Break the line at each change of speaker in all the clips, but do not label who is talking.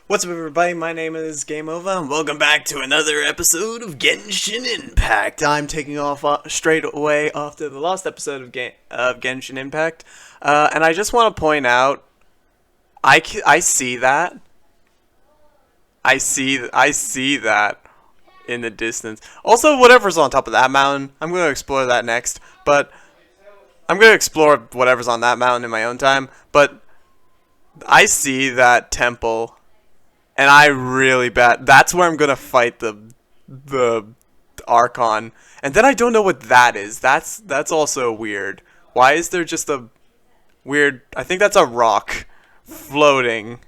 What's up, everybody? My name is Game Over, and welcome back to another episode of Genshin Impact. I'm taking off straight away after the last episode of Genshin Impact, and I just want to point out, I see that. I see that in the distance. Also, whatever's on top of that mountain, I'm going to explore that next, but I'm going to explore whatever's on that mountain in my own time, but I see that temple. And I really bet that's where I'm gonna fight the Archon. And then I don't know what that is. That's also weird. Why is there just a weird? I think that's a rock floating.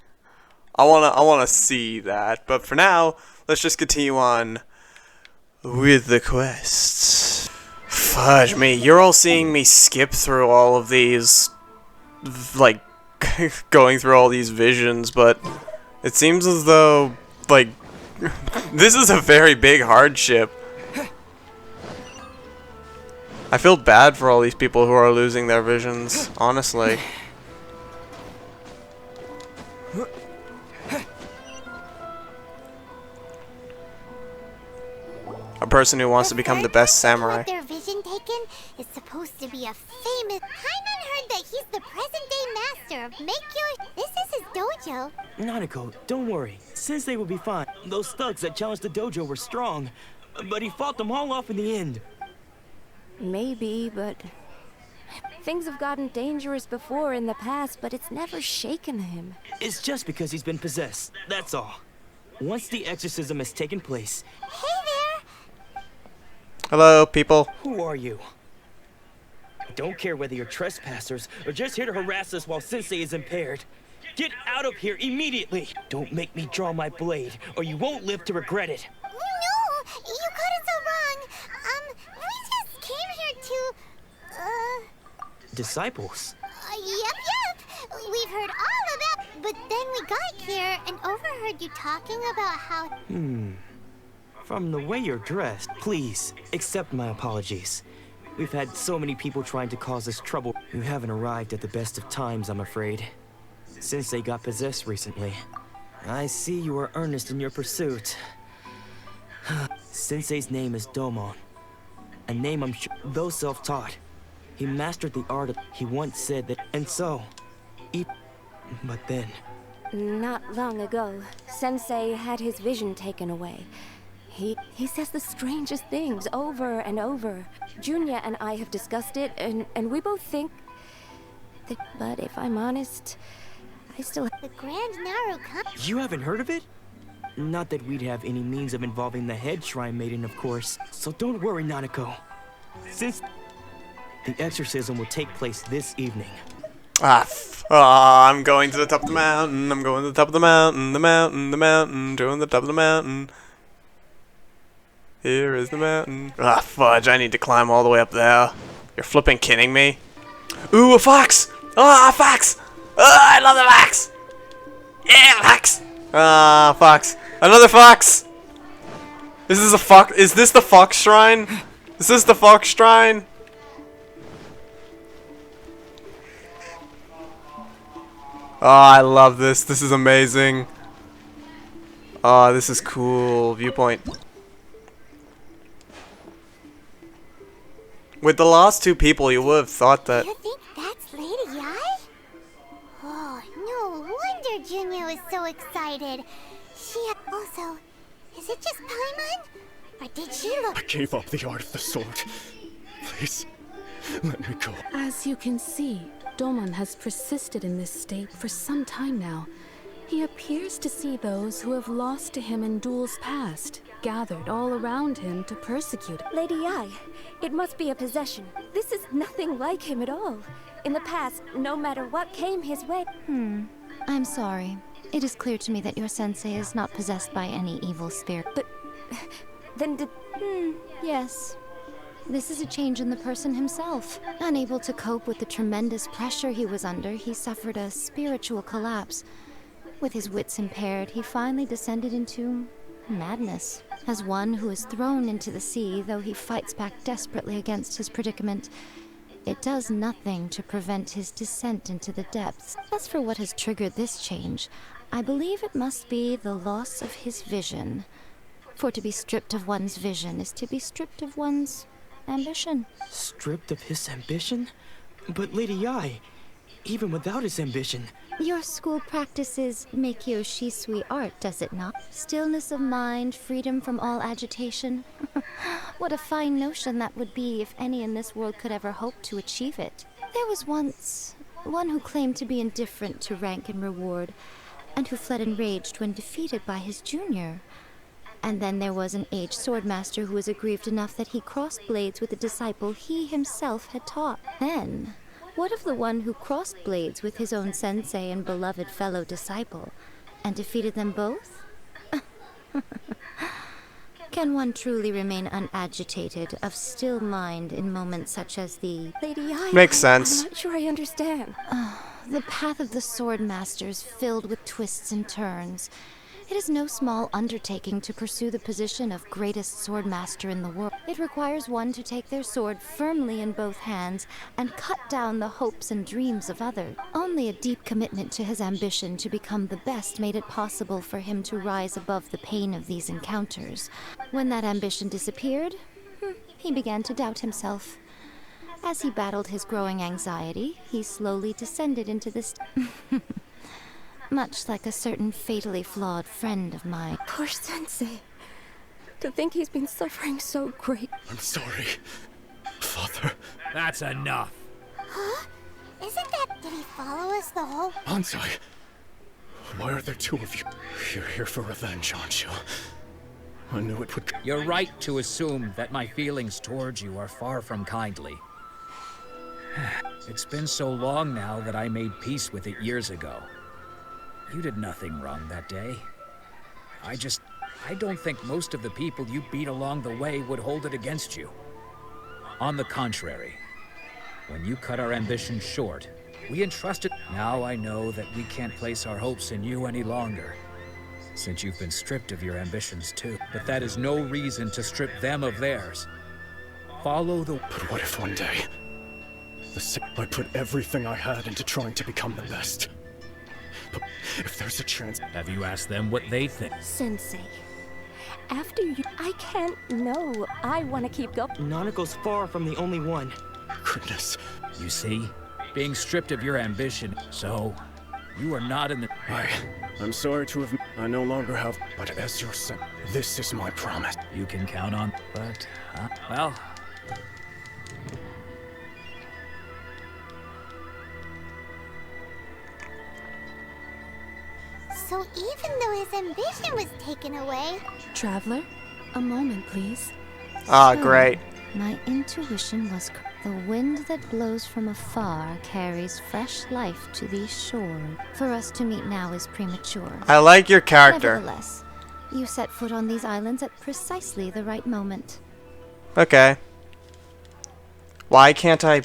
I wanna see that. But for now, let's just continue on with the quests. Fudge me! You're all seeing me skip through all of these, like, going through all these visions, but. It seems as though, like, this is a very big hardship. I feel bad for all these people who are losing their visions, honestly. A person who wants to become the best samurai.
Their vision taken is supposed to be a famous. Paimon heard that he's the present-day master of Make Your. This is his dojo.
Nanako, don't worry. Sensei will be fine. Those thugs that challenged the dojo were strong, but he fought them all off in the end.
Maybe, but things have gotten dangerous before in the past, but it's never shaken him.
It's just because he's been possessed, that's all. Once the exorcism has taken place...
Hey there!
Hello, people.
Who are you? I don't care whether you're trespassers or just here to harass us while Sensei is impaired. Get out of here immediately! Don't make me draw my blade, or you won't live to regret it.
No! You got it so wrong! We just came here to...
Disciples?
Yep! We've heard all about... But then we got here and overheard you talking about how...
From the way you're dressed, please, accept my apologies. We've had so many people trying to cause us trouble. You haven't arrived at the best of times, I'm afraid. Sensei got possessed recently. I see you are earnest in your pursuit. Sensei's name is Domon. A name I'm sure, though self-taught. He mastered the art of... He once said that... And so... But then...
Not long ago, Sensei had his vision taken away. He says the strangest things over and over. Junya and I have discussed it, and we both think that... But if I'm honest, I still...
The Grand Naru...
You haven't heard of it? Not that we'd have any means of involving the head shrine maiden, of course. So don't worry, Nanako. Since the exorcism will take place this evening.
I'm going to the top of the mountain. I'm going to the top of the mountain. The mountain. Doing the top of the mountain. Here is the mountain. Fudge, I need to climb all the way up there. You're flipping kidding me? Ooh, a fox! A fox! I love the fox! Yeah, fox! Fox. Another fox! Is this a fox? Is this the fox shrine? Is this the fox shrine? I love this. This is amazing. This is cool. Viewpoint. With the last two people, you would have thought that...
You think that's Lady Ai? Oh, no wonder Junya was so excited. She... Also, is it just Paimon? Or did she look...
I gave up the art of the sword. Please, let me go.
As you can see, Domon has persisted in this state for some time now. He appears to see those who have lost to him in duels past, gathered all around him to persecute him.
Lady Ai, it must be a possession. This is nothing like him at all. In the past, no matter what came his way...
I'm sorry. It is clear to me that your sensei is not possessed by any evil spirit.
But... Then did...
Yes. This is a change in the person himself. Unable to cope with the tremendous pressure he was under, he suffered a spiritual collapse. With his wits impaired, he finally descended into madness. As one who is thrown into the sea, though he fights back desperately against his predicament, it does nothing to prevent his descent into the depths. As for what has triggered this change, I believe it must be the loss of his vision. For to be stripped of one's vision is to be stripped of one's ambition.
Stripped of his ambition? But Lady Yae, even without his ambition...
Your school practices Meikyo Shisui art, does it not? Stillness of mind, freedom from all agitation. What a fine notion that would be if any in this world could ever hope to achieve it. There was once one who claimed to be indifferent to rank and reward, and who fled enraged when defeated by his junior. And then there was an aged swordmaster who was aggrieved enough that he crossed blades with a disciple he himself had taught. Then, what of the one who crossed blades with his own sensei and beloved fellow disciple, and defeated them both? Can one truly remain unagitated, of still mind in moments such as the...
Lady Yae,
Makes sense.
I'm not sure I understand.
The path of the swordmaster is filled with twists and turns. It is no small undertaking to pursue the position of greatest swordmaster in the world. It requires one to take their sword firmly in both hands and cut down the hopes and dreams of others. Only a deep commitment to his ambition to become the best made it possible for him to rise above the pain of these encounters. When that ambition disappeared, he began to doubt himself. As he battled his growing anxiety, he slowly descended into this... Much like a certain fatally flawed friend of mine.
Poor Sensei. To think he's been suffering so great.
I'm sorry, Father.
That's enough.
Huh? Isn't that... Did he follow us the whole...
Ansai, why are there two of you? You're here for revenge, aren't you? I knew it would...
You're right to assume that my feelings towards you are far from kindly. It's been so long now that I made peace with it years ago. You did nothing wrong that day. I don't think most of the people you beat along the way would hold it against you. On the contrary, when you cut our ambitions short, we entrusted... Now I know that we can't place our hopes in you any longer, since you've been stripped of your ambitions too. But that is no reason to strip them of theirs. Follow the...
But what if one day, I put everything I had into trying to become the best? But if there's a chance...
Have you asked them what they think?
Sensei, after you... I can't know. I want to keep going.
Nanako's far from the only one.
Goodness.
You see? Being stripped of your ambition, so... You are not in the...
I'm sorry to have... I no longer have... But as your son, this is my promise.
You can count on... But, well...
So even though his ambition was taken away...
Traveler, a moment, please.
Ah, great.
My intuition was the wind that blows from afar carries fresh life to these shores. For us to meet now is premature.
I like your character.
Nevertheless, you set foot on these islands at precisely the right moment.
Okay. Why can't I...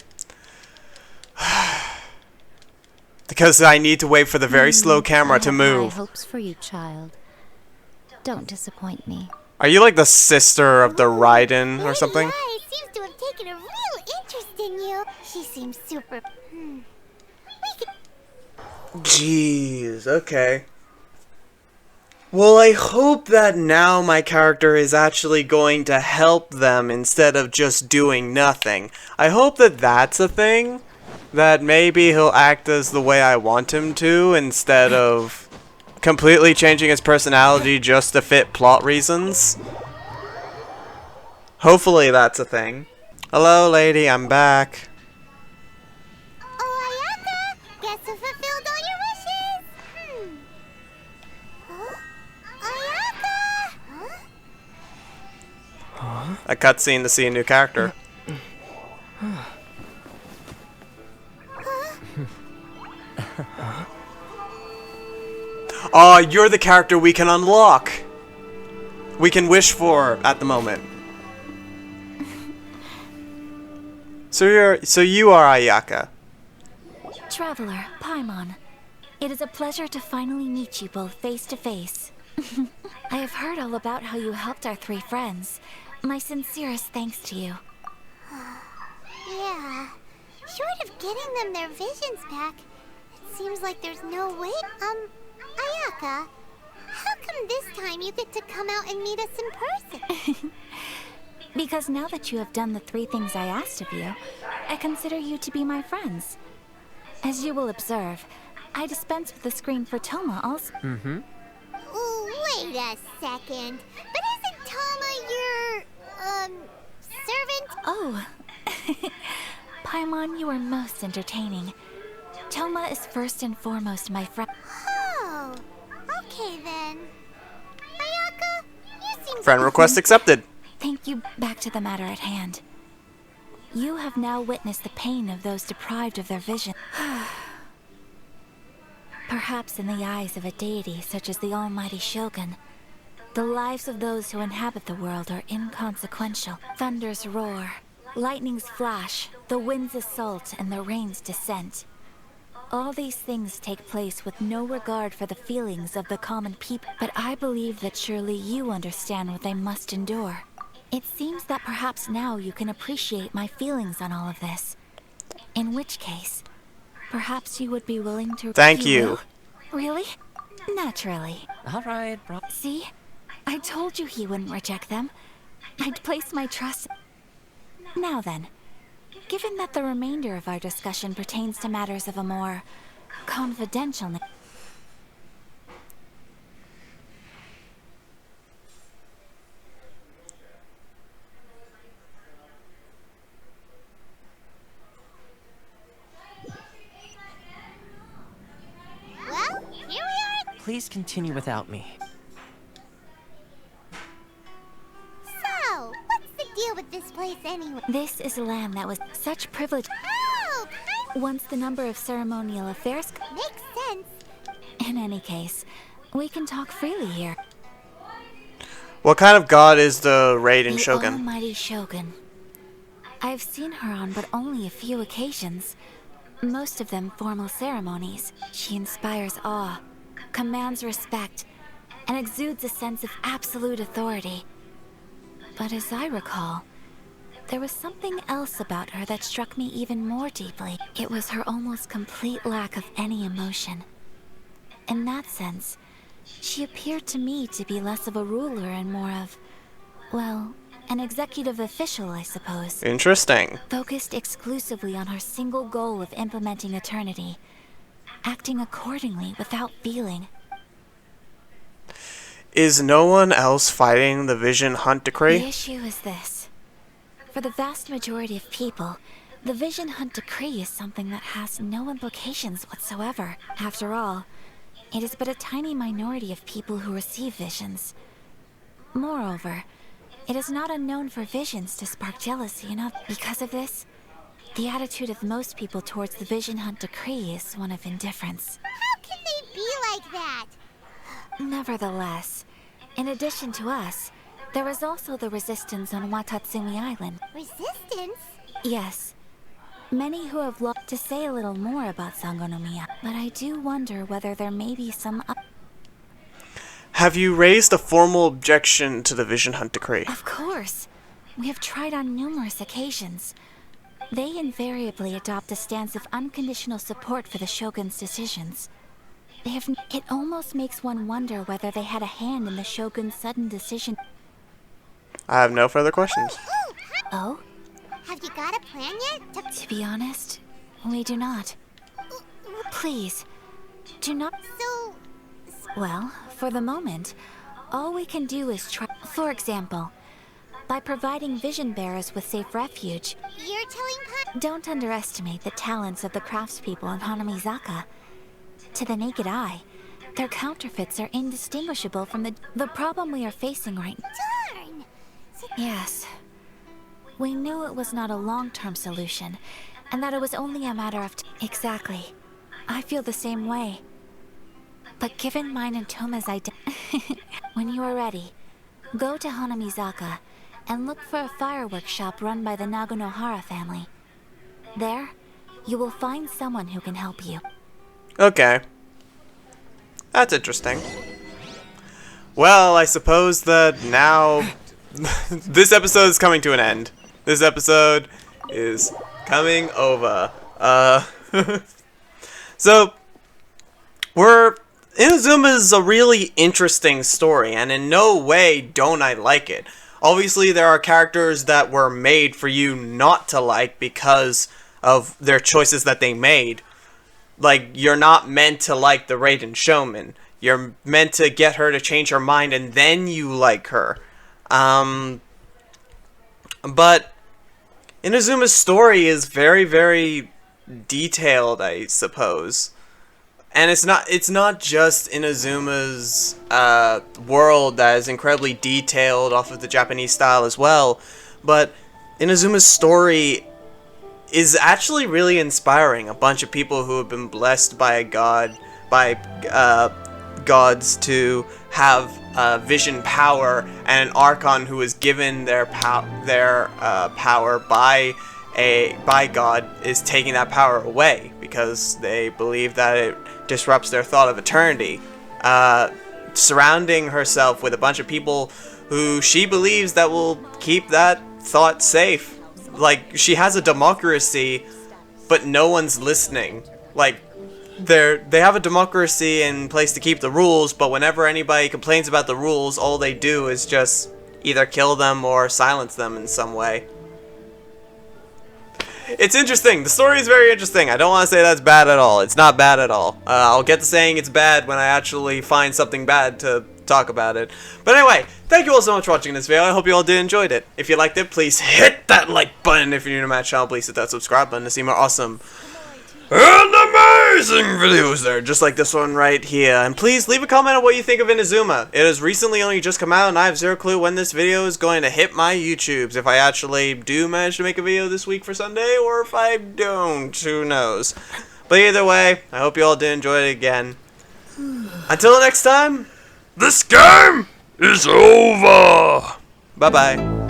Because I need to wait for the very slow camera to
I
move.
have high hopes for you, child. Don't disappoint me.
Are you like the sister of the Raiden or something?
Lady Yae seems to have taken a real interest in you. She seems super... We could...
Jeez, okay. Well, I hope that now my character is actually going to help them instead of just doing nothing. I hope that that's a thing. That maybe he'll act as the way I want him to instead of completely changing his personality just to fit plot reasons. Hopefully that's a thing. Hello, lady, I'm back.
Oh, Ayaka! Guess who fulfilled all your wishes? Huh? Ayaka! Huh?
A cutscene to see a new character. Oh, you're the character we can unlock. We can wish for at the moment. So you are Ayaka.
Traveler, Paimon. It is a pleasure to finally meet you both face to face. I have heard all about how you helped our three friends. My sincerest thanks to you.
Yeah. Short of getting them their visions back, it seems like there's no way. Ayaka, how come this time you get to come out and meet us in person?
Because now that you have done the 3 things I asked of you, I consider you to be my friends. As you will observe, I dispense with the screen for Toma also.
Wait a second. But isn't Toma your, servant?
Oh. Paimon, you are most entertaining. Toma is first and foremost my friend.
Oh, okay then. Ayaka, you seem
Friend request accepted.
Thank you. Back to the matter at hand. You have now witnessed the pain of those deprived of their vision. Perhaps in the eyes of a deity such as the almighty Shogun, the lives of those who inhabit the world are inconsequential. Thunders roar, lightnings flash, the winds assault, and the rains descend. All these things take place with no regard for the feelings of the common people. But I believe that surely you understand what they must endure. It seems that perhaps now you can appreciate my feelings on all of this. In which case, perhaps you would be willing to...
Thank you.
will? Really? Naturally.
All right, bro.
See? I told you he wouldn't reject them. I'd place my trust... Now then, given that the remainder of our discussion pertains to matters of a more confidential nature...
Well, here we are.
Please continue without me.
So, what's the deal with this place anyway?
This is a land that was such privilege.
Oh,
Once the number of ceremonial affairs...
makes sense.
In any case, we can talk freely here.
What kind of god is the Raiden
The
Shogun?
almighty Shogun. I've seen her on but only a few occasions. Most of them formal ceremonies. She inspires awe, commands respect, and exudes a sense of absolute authority. But as I recall, there was something else about her that struck me even more deeply. It was her almost complete lack of any emotion. In that sense, she appeared to me to be less of a ruler and more of, well, an executive official, I suppose.
Interesting.
Focused exclusively on her single goal of implementing eternity, acting accordingly without feeling.
Is no one else fighting the Vision Hunt
The
Decree?
issue is this. For the vast majority of people, the Vision Hunt Decree is something that has no implications whatsoever. After all, it is but a tiny minority of people who receive visions. Moreover, it is not unknown for visions to spark jealousy enough. Because of this, the attitude of most people towards the Vision Hunt Decree is one of indifference.
How can they be like that?
Nevertheless, in addition to us, there is also the resistance on Watatsumi Island.
Resistance?
Yes. Many who have looked to say a little more about Sangonomiya, but I do wonder whether there may be some...
Have you raised a formal objection to the Vision Hunt Decree?
Of course. We have tried on numerous occasions. They invariably adopt a stance of unconditional support for the Shogun's decisions. They have... It almost makes one wonder whether they had a hand in the Shogun's sudden decision.
I have no further questions.
Oh?
Have you got a plan yet?
To be honest, we do not. Please, do not...
So...
Well, for the moment, all we can do is try... For example, by providing vision bearers with safe refuge...
You're telling
Don't underestimate the talents of the craftspeople in Hanamizaka. To the naked eye, their counterfeits are indistinguishable from the problem we are facing right now.
Darn!
Yes. We knew it was not a long-term solution, and that it was only a matter of... Exactly. I feel the same way. But given mine and Toma's when you are ready, go to Hanamizaka and look for a fireworks shop run by the Naganohara family. There, you will find someone who can help you.
Okay. That's interesting. Well, I suppose that now this episode is coming to an end. This episode is coming over. So we're Inazuma is a really interesting story, and in no way don't I like it. Obviously, there are characters that were made for you not to like because of their choices that they made. Like, you're not meant to like the Raiden Showman. You're meant to get her to change her mind, and then you like her. But Inazuma's story is very, very detailed, I suppose. And it's not just Inazuma's world that is incredibly detailed off of the Japanese style as well, but Inazuma's story is actually really inspiring. A bunch of people who have been blessed by a god, by gods to have vision power, and an Archon who is given their power by God is taking that power away because they believe that it disrupts their thought of eternity. Surrounding herself with a bunch of people who she believes that will keep that thought safe. Like, she has a democracy, but no one's listening. Like, they have a democracy in place to keep the rules, but whenever anybody complains about the rules, all they do is just either kill them or silence them in some way. It's interesting. The story is very interesting. I don't want to say that's bad at all. It's not bad at all. I'll get to saying it's bad when I actually find something bad to talk about it. But anyway, thank you all so much for watching this video. I hope you all did enjoyed it. If you liked it, please hit that like button. If you're new to my channel, please hit that subscribe button to see more awesome and amazing videos there, just like this one right here. And please leave a comment on what you think of Inazuma. It has recently only just come out, and I have zero clue when this video is going to hit my YouTubes. If I actually do manage to make a video this week for Sunday, or if I don't, who knows. But either way, I hope you all did enjoy it again. Until next time, this game is over. Bye-bye.